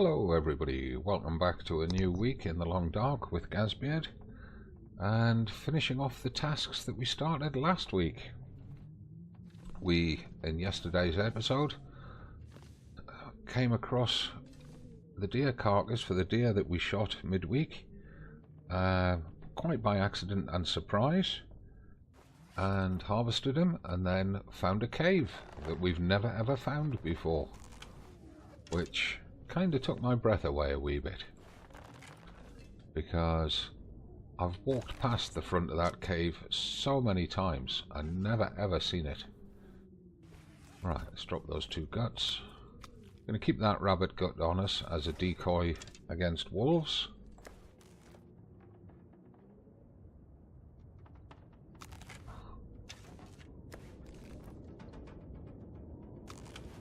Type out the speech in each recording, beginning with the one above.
Hello everybody, welcome back to a new week in the long dark with Gazbeard, and finishing off the tasks that we started last week. We, in yesterday's episode, came across the deer carcass for the deer that we shot midweek, quite by accident and surprise, and harvested him, and then found a cave that we've never ever found before, which kind of took my breath away a wee bit, because I've walked past the front of that cave so many times and never ever seen it. Right, let's drop those two guts. I'm going to keep that rabbit gut on us as a decoy against wolves.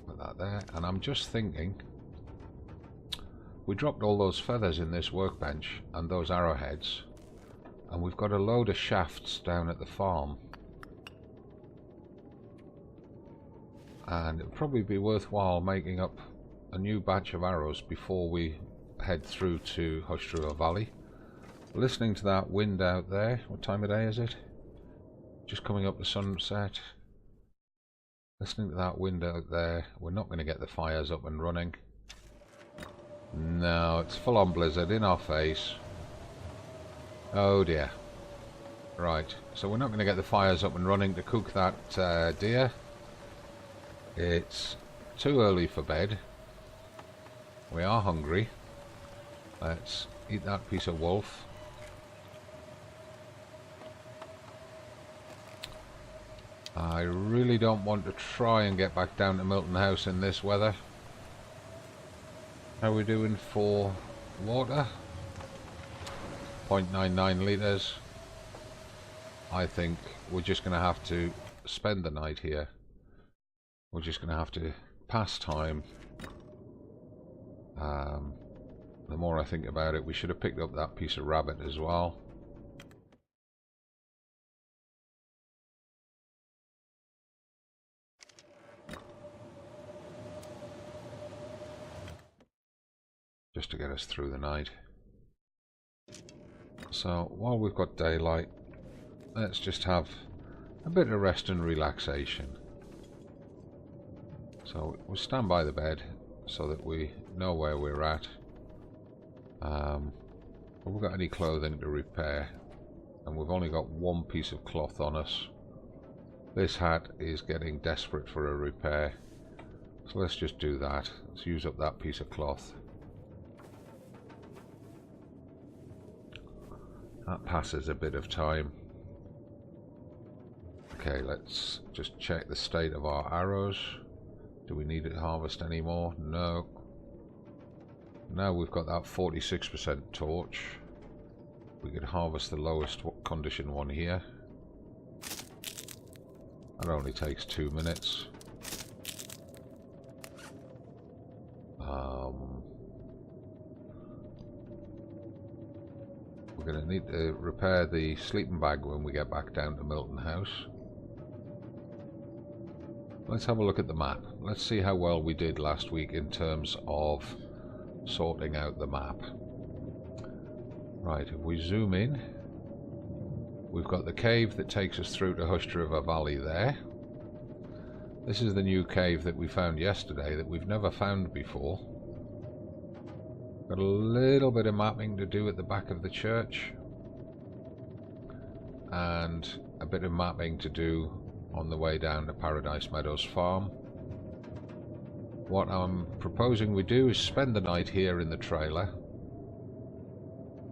Put that there, and I'm just thinking, we dropped all those feathers in this workbench and those arrowheads, and we've got a load of shafts down at the farm, and it'd probably be worthwhile making up a new batch of arrows before we head through to Hush River Valley. Listening to that wind out there, what time of day is it? Just coming up to sunset. Listening to that wind out there, we're not going to get the fires up and running. No, it's full on blizzard in our face. Oh dear. Right, so we're not going to get the fires up and running to cook that deer. It's too early for bed. We are hungry. Let's eat that piece of wolf. I really don't want to try and get back down to Milton House in this weather. How are we doing for water? 0.99 litres. I think we're just going to have to spend the night here. We're just going to have to pass time. The more I think about it, we should have picked up that piece of rabbit as well. Just to get us through the night. So while we've got daylight, let's just have a bit of rest and relaxation. So we'll stand by the bed so that we know where we're at. Have we got any clothing to repair? And we've only got one piece of cloth on us. This hat is getting desperate for a repair, so let's just do that. Let's use up that piece of cloth. That passes a bit of time. Okay, let's just check the state of our arrows. Do we need to harvest any more? No. Now we've got that 46% torch. We could harvest the lowest condition one here. That only takes 2 minutes. We're going to need to repair the sleeping bag when we get back down to Milton House. Let's have a look at the map. Let's see how well we did last week in terms of sorting out the map. Right, if we zoom in, we've got the cave that takes us through to Hush River Valley there. This is the new cave that we found yesterday that we've never found before. Got a little bit of mapping to do at the back of the church, and a bit of mapping to do on the way down to Paradise Meadows Farm. What I'm proposing we do is spend the night here in the trailer,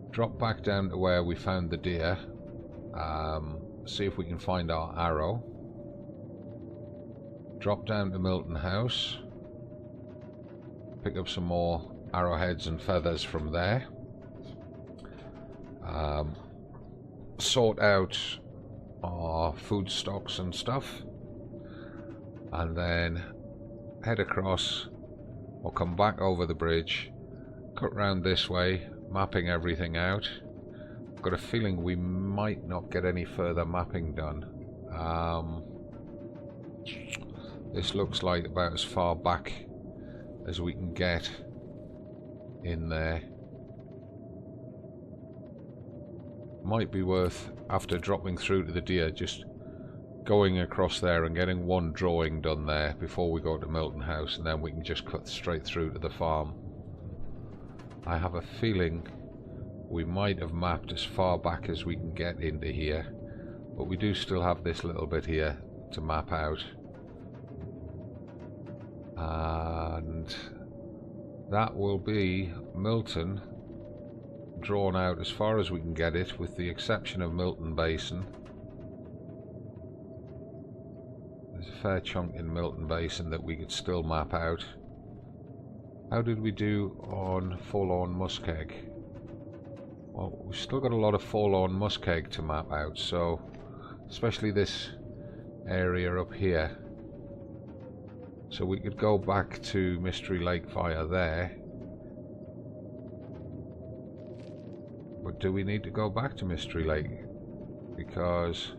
drop back down to where we found the deer, see if we can find our arrow, drop down to Milton House, pick up some more arrowheads and feathers from there, sort out our food stocks and stuff, and then head across or come back over the bridge, cut round this way, mapping everything out. I've got a feeling we might not get any further mapping done. This looks like about as far back as we can get in there. Might be worth, after dropping through to the deer, just going across there and getting one drawing done there before we go to Milton House, and then we can just cut straight through to the farm. I have a feeling we might have mapped as far back as we can get into here, but we do still have this little bit here to map out. And that will be Milton drawn out as far as we can get it, with the exception of Milton Basin. There's a fair chunk in Milton Basin that we could still map out. How did we do on Forlorn Muskeg? Well, we've still got a lot of Forlorn Muskeg to map out, so especially this area up here. So we could go back to Mystery Lake via there. But do we need to go back to Mystery Lake? Because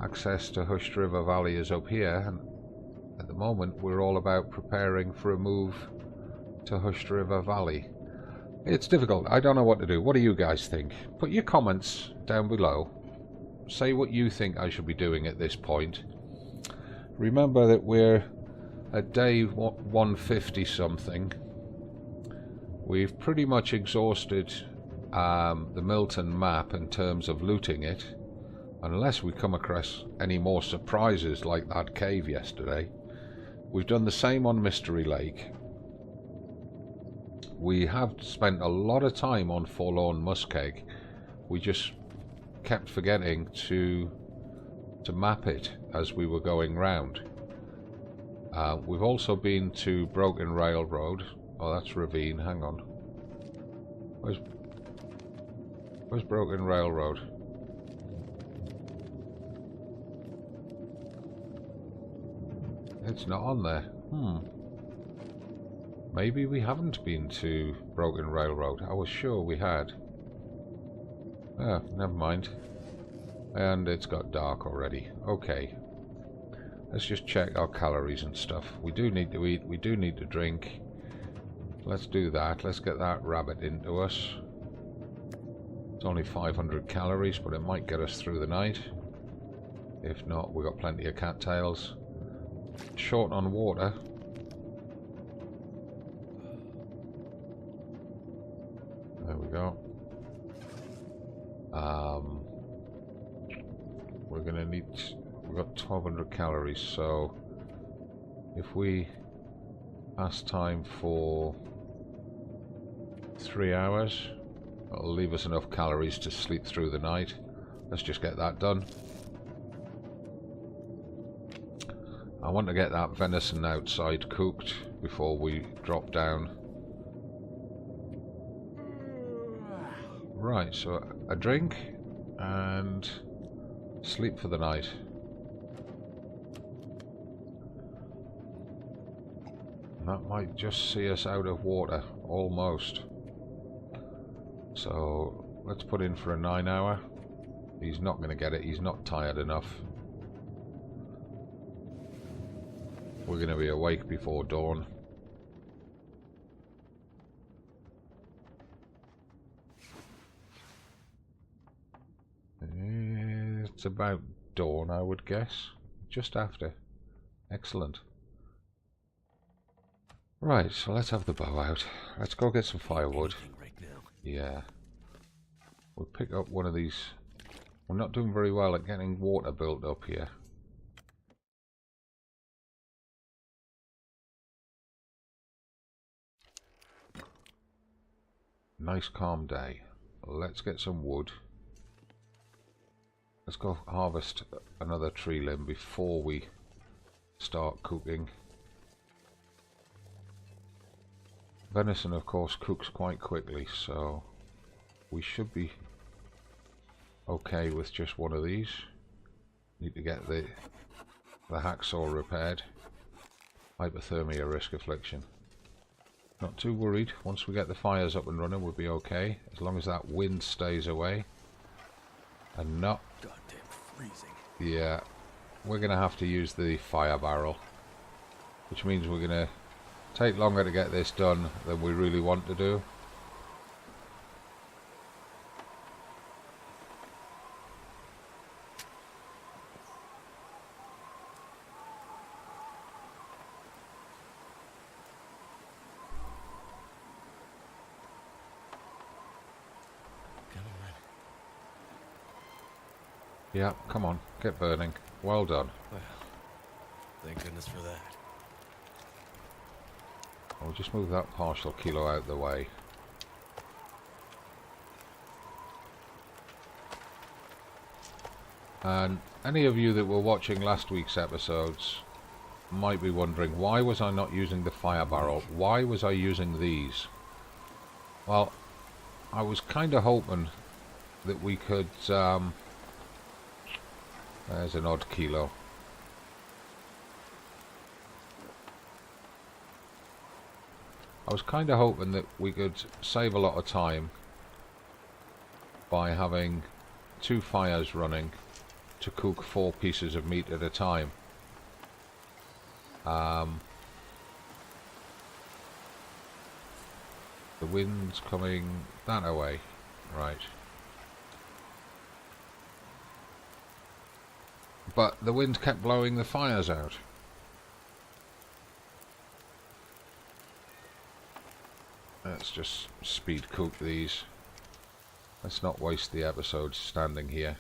access to Hushed River Valley is up here, and at the moment we're all about preparing for a move to Hushed River Valley. It's difficult. I don't know what to do. What do you guys think? Put your comments down below. Say what you think I should be doing at this point. Remember that we're at day 150 something. We've pretty much exhausted the Milton map in terms of looting it, unless we come across any more surprises like that cave yesterday. We've done the same on Mystery Lake. We have spent a lot of time on Forlorn Muskeg. We just kept forgetting to map it as we were going round. We've also been to Broken Railroad. Oh, that's Ravine. Hang on. Where's Broken Railroad? It's not on there. Maybe we haven't been to Broken Railroad. I was sure we had. Ah, never mind. And it's got dark already. Okay. Let's just check our calories and stuff. We do need to eat. We do need to drink. Let's do that. Let's get that rabbit into us. It's only 500 calories, but it might get us through the night. If not, we've got plenty of cattails. Short on water. There we go. We're gonna need. We've got 1200 calories, so if we ask time for 3 hours, that'll leave us enough calories to sleep through the night. Let's just get that done. I want to get that venison outside cooked before we drop down. Right, so a drink and sleep for the night. That might just see us out of water, almost. So let's put in for a 9 hour. He's not going to get it, he's not tired enough. We're going to be awake before dawn. It's about dawn, I would guess. Just after. Excellent. Right, so let's have the bow out. Let's go get some firewood. Yeah. We'll pick up one of these. We're not doing very well at getting water built up here. Nice calm day. Let's get some wood. Let's go harvest another tree limb before we start cooking. Venison, of course, cooks quite quickly, so we should be okay with just one of these. Need to get the hacksaw repaired. Hypothermia risk affliction. Not too worried. Once we get the fires up and running, we'll be okay, as long as that wind stays away. And not... Goddamn freezing. Yeah, we're gonna have to use the fire barrel, which means we're gonna take longer to get this done than we really want to do. Yeah, come on, get burning. Well done. Well, thank goodness for that. I'll just move that partial kilo out of the way. And any of you that were watching last week's episodes might be wondering, why was I not using the fire barrel? Why was I using these? Well, I was kind of hoping that we could... there's an odd kilo. I was kind of hoping that we could save a lot of time by having 2 fires running to cook 4 pieces of meat at a time. The wind's coming that away, right. But the wind kept blowing the fires out. Let's just speed cook these. Let's not waste the episode standing here.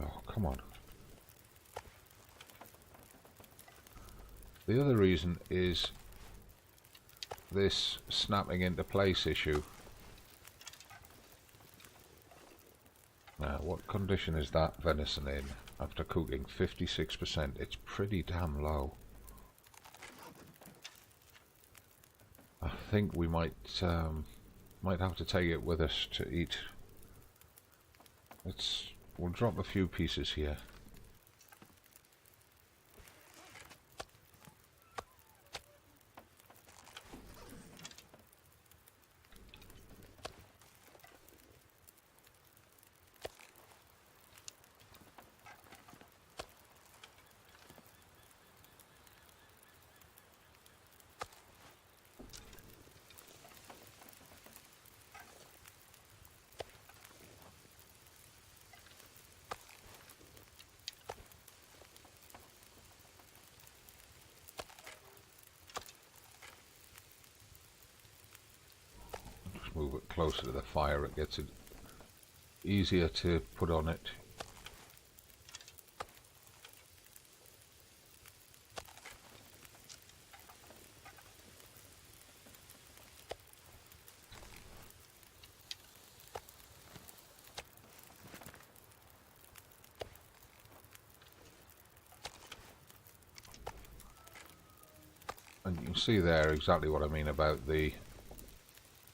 Oh, come on. The other reason is this snapping into place issue. Now, what condition is that venison in after cooking? 56%. It's pretty damn low. I think we might have to take it with us to eat. We'll drop a few pieces here. Move it closer to the fire, it gets it easier to put on it. And you can see there exactly what I mean about the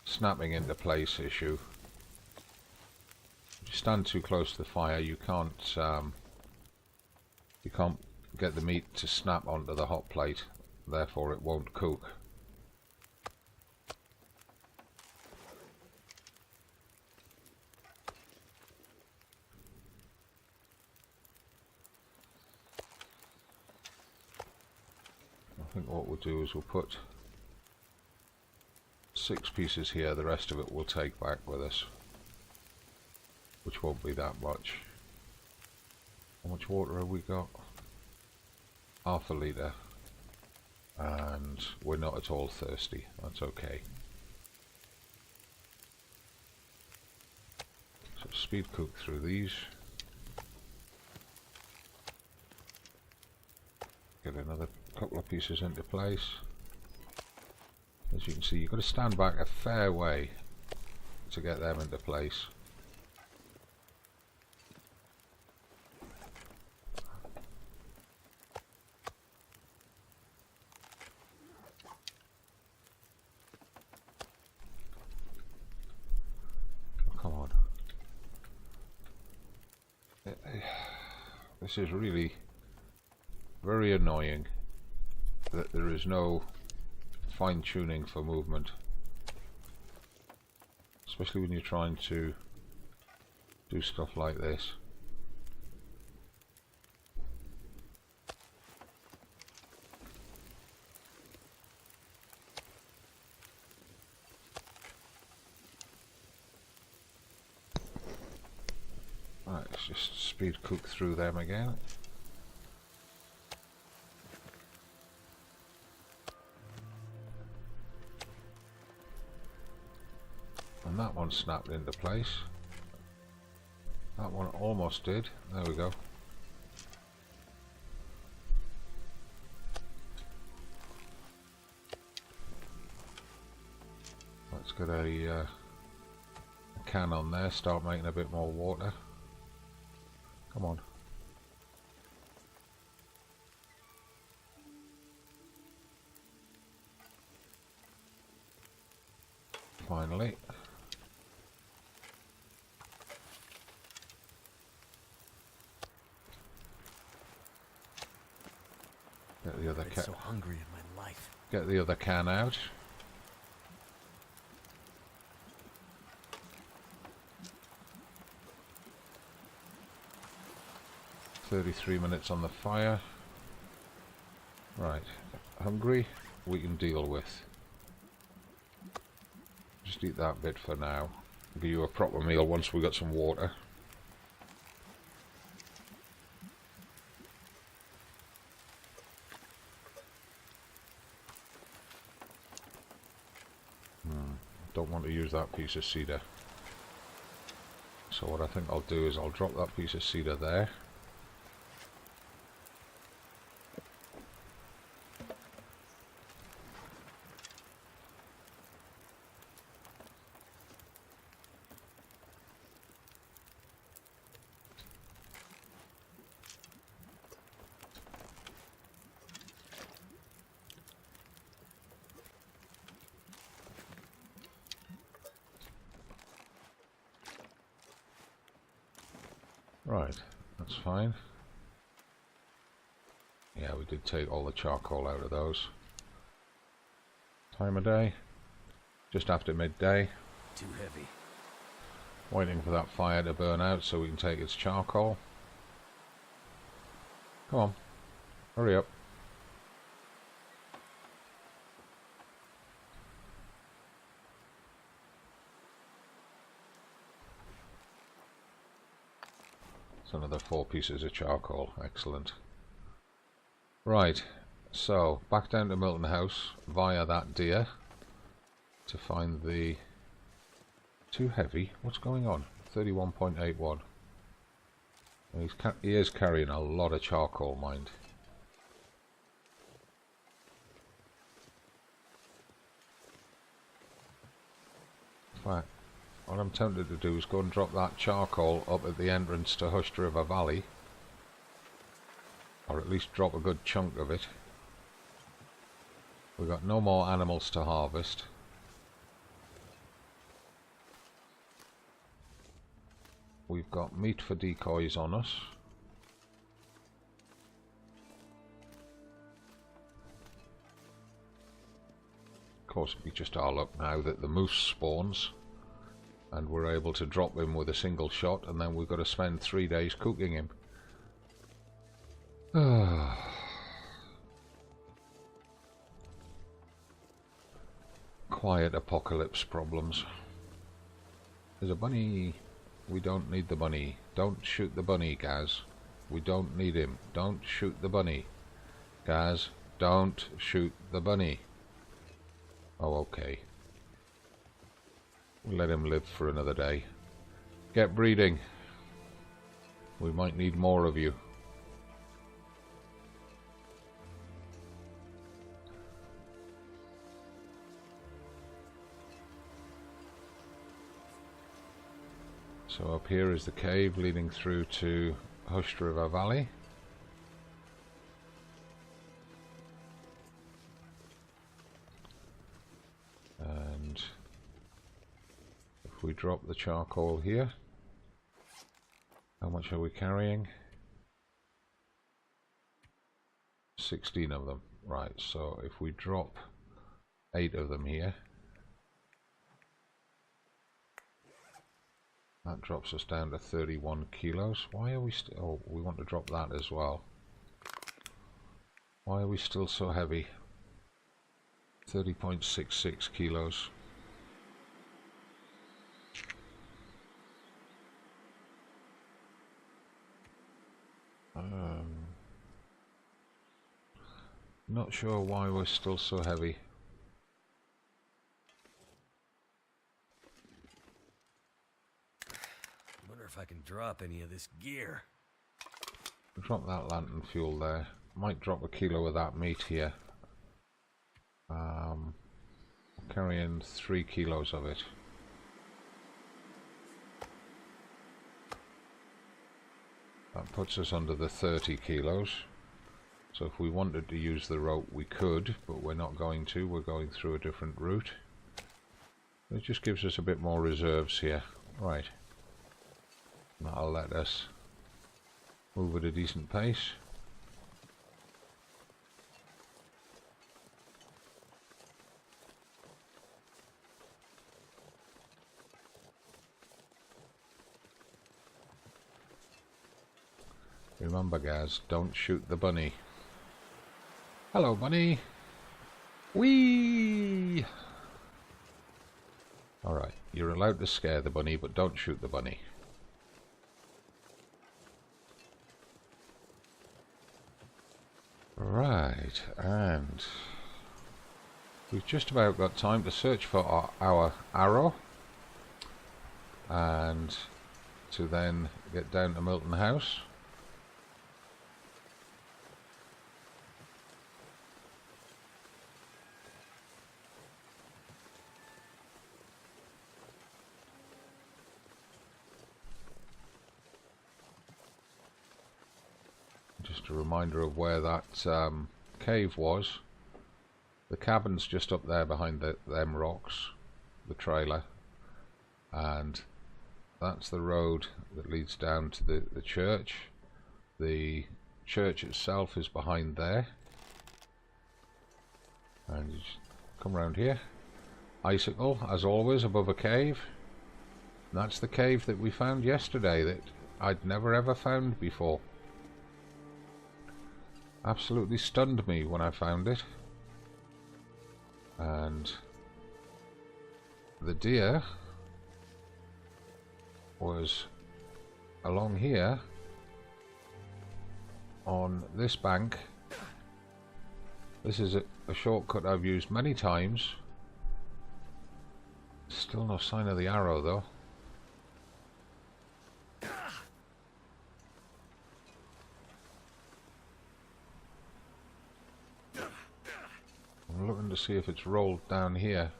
snapping into place issue. If you stand too close to the fire, you can't get the meat to snap onto the hot plate, therefore it won't cook. I think what we'll do is we'll put 6 pieces here, the rest of it we'll take back with us, which won't be that much. How much water have we got? Half a litre, and we're not at all thirsty, that's okay. So speed cook through these. Get another couple of pieces into place. As you can see, you've got to stand back a fair way to get them into place. Oh, come on. This is really very annoying that there is no fine-tuning for movement, especially when you're trying to do stuff like this. Let's just speed cook through them again. And that one snapped into place. That one almost did. There we go. Let's get a can on there, start making a bit more water. Come on. Finally. Get the other can. So hungry in my life. Get the other can out. "33 minutes on the fire." Right. Hungry? We can deal with. Just eat that bit for now. Give you a proper meal once we got some water. Don't want to use that piece of cedar. So what I think I'll do is I'll drop that piece of cedar there. Right, that's fine. Yeah, we did take all the charcoal out of those. Time of day? Just after midday. Too heavy. Waiting for that fire to burn out so we can take its charcoal. Come on, hurry up. Another 4 pieces of charcoal. Excellent. Right, so back down to Milton House via that deer to find the... Too heavy? What's going on? 31.81. He is carrying a lot of charcoal, mind. In fact, what I'm tempted to do is go and drop that charcoal up at the entrance to Hushed River Valley. Or at least drop a good chunk of it. We've got no more animals to harvest. We've got meat for decoys on us. Of course, it'd be just our luck now that the moose spawns. And we're able to drop him with a single shot, and then we've got to spend 3 days cooking him. Quiet apocalypse problems. There's a bunny. We don't need the bunny. Don't shoot the bunny, Gaz. We don't need him. Don't shoot the bunny. Gaz, don't shoot the bunny. Oh, okay. We'll let him live for another day. Get breeding. We might need more of you. So up here is the cave leading through to Hushed River Valley. And if we drop the charcoal here, how much are we carrying? 16 of them. Right, so if we drop 8 of them here, that drops us down to 31 kilos. Why are we still... Oh, we want to drop that as well. Why are we still so heavy? 30.66 kilos. Not sure why we're still so heavy. I wonder if I can drop any of this gear. Drop that lantern fuel there. Might drop a kilo of that meat here. Carrying 3 kilos of it. That puts us under the 30 kilos. So if we wanted to use the rope we could, but we're not going to. We're going through a different route. It just gives us a bit more reserves here. Right. That'll let us move at a decent pace. Remember, guys, don't shoot the bunny. Hello, bunny. Whee! Alright, you're allowed to scare the bunny, but don't shoot the bunny. Right, and we've just about got time to search for our arrow and to then get down to Milton House. Just a reminder of where that cave was. The cabin's just up there behind them rocks, the trailer, and that's the road that leads down to the church. The church itself is behind there, and you just come around here. Icicle, as always, above a cave. And that's the cave that we found yesterday that I'd never ever found before. Absolutely stunned me when I found it. And the deer was along here on this bank. This is a shortcut I've used many times. Still no sign of the arrow though. I'm looking to see if it's rolled down here.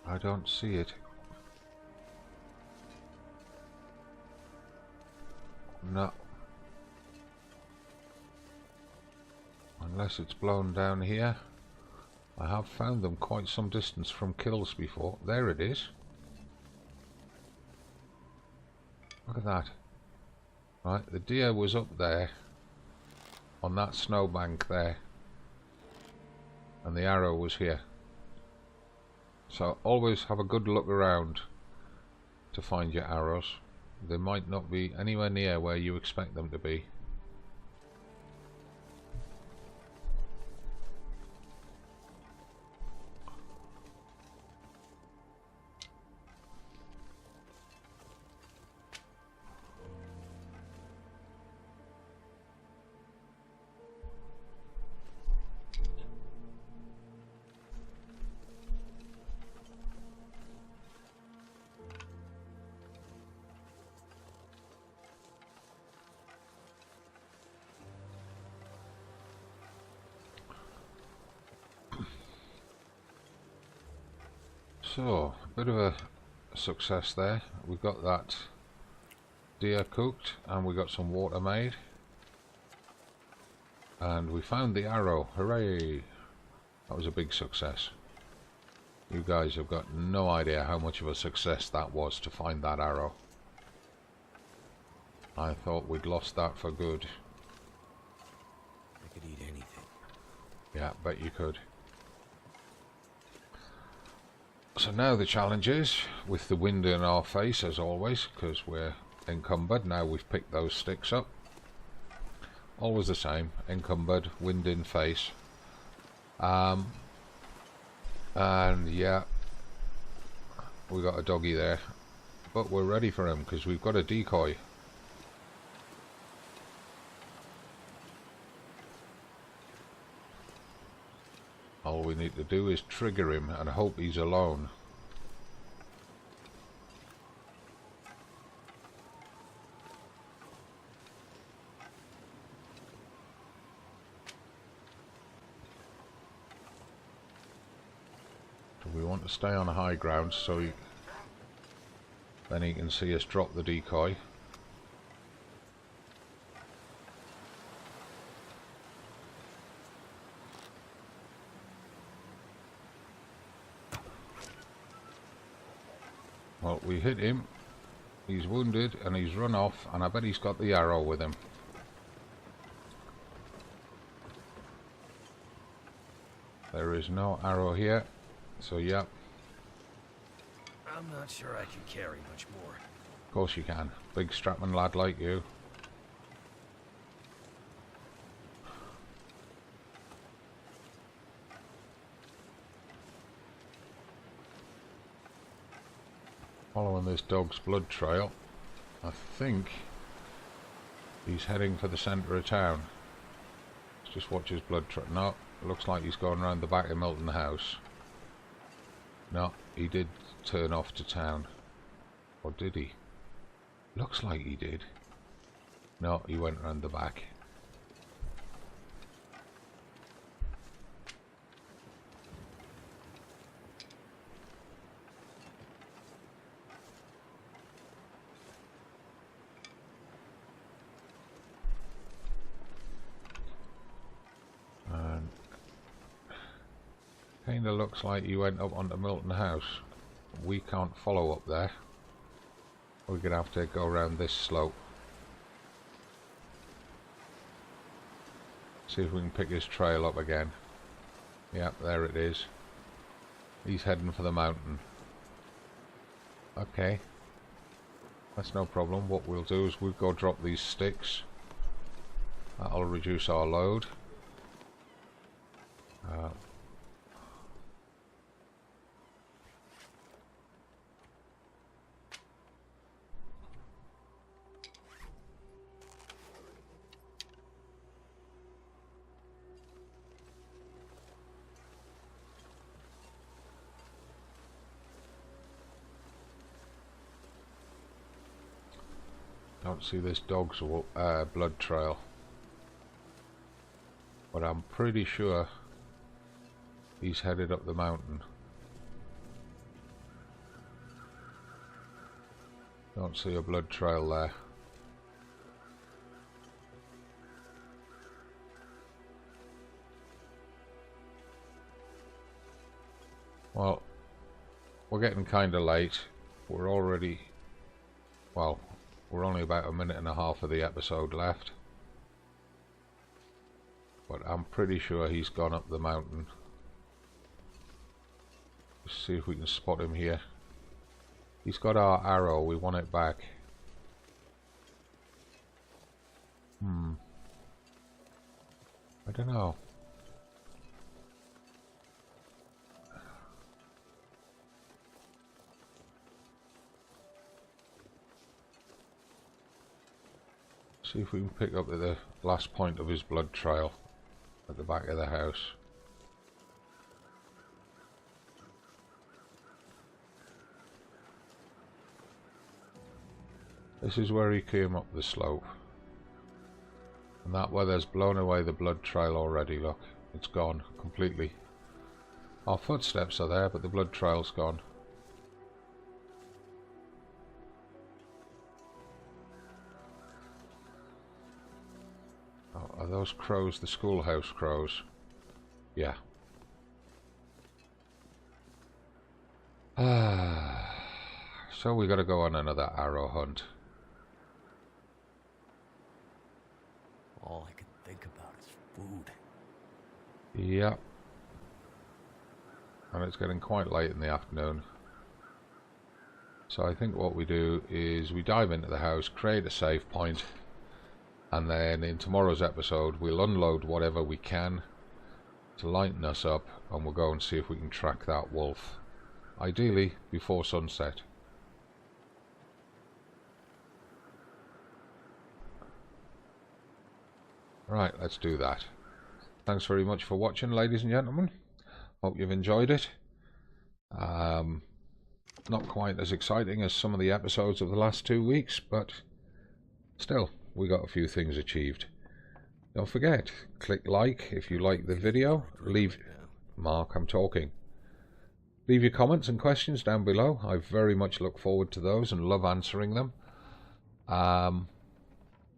I don't see it. No. Unless it's blown down here. I have found them quite some distance from kills before. There it is. Look at that. Right, the deer was up there on that snowbank there, and the arrow was here. So always have a good look around to find your arrows. They might not be anywhere near where you expect them to be. So, a bit of a success there. We got that deer cooked and we got some water made. And we found the arrow. Hooray! That was a big success. You guys have got no idea how much of a success that was to find that arrow. I thought we'd lost that for good. I could eat anything. Yeah, bet you could. So now the challenge is, with the wind in our face as always, because we're encumbered, now we've picked those sticks up. Always the same, encumbered, wind in face. And yeah, we got a doggy there. But we're ready for him, because we've got a decoy. need to do is trigger him and hope he's alone. So we want to stay on high ground so then he can see us drop the decoy. Well, we hit him, he's wounded and he's run off, and I bet he's got the arrow with him. There is no arrow here, so yeah. I'm not sure I can carry much more. Of course you can, big strapman lad like you. Following this dog's blood trail, I think he's heading for the centre of town. Let's just watch his blood trail. No, it looks like he's going around the back of Milton House. No, he did turn off to town. Or did he? Looks like he did. No, he went around the back. Kinda looks like he went up onto Milton House. We can't follow up there. We're gonna have to go around this slope. See if we can pick his trail up again. Yep, there it is. He's heading for the mountain. Okay. That's no problem. What we'll do is we'll go drop these sticks. That'll reduce our load. Don't see this dog's blood trail, but I'm pretty sure he's headed up the mountain. Don't see a blood trail there. Well, we're getting kinda late. We're already, well, we're only about a minute and a half of the episode left. But I'm pretty sure he's gone up the mountain. Let's see if we can spot him here. He's got our arrow, we want it back. I don't know. See if we can pick up at the last point of his blood trail at the back of the house. This is where he came up the slope. And that weather's blown away the blood trail already, look. It's gone completely. Our footsteps are there, but the blood trail's gone. Are those crows the schoolhouse crows? Yeah. So we gotta go on another arrow hunt. All I can think about is food. Yep. And it's getting quite late in the afternoon. So I think what we do is we dive into the house, create a save point, and then in tomorrow's episode we'll unload whatever we can to lighten us up, and we'll go and see if we can track that wolf. Ideally before sunset. Right, let's do that. Thanks very much for watching, ladies and gentlemen. Hope you've enjoyed it. Not quite as exciting as some of the episodes of the last 2 weeks, but still, we got a few things achieved. Don't forget, click like if you like the video. Leave... Mark, I'm talking. Leave your comments and questions down below. I very much look forward to those and love answering them.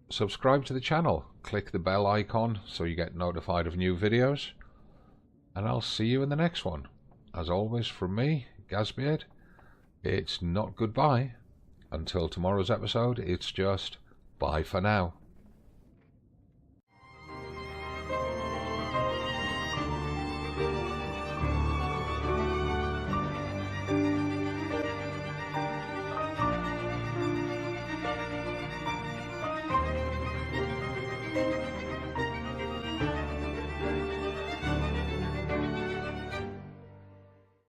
Subscribe to the channel. Click the bell icon so you get notified of new videos. And I'll see you in the next one. As always, from me, Gazbeard, it's not goodbye. Until tomorrow's episode, it's just bye for now.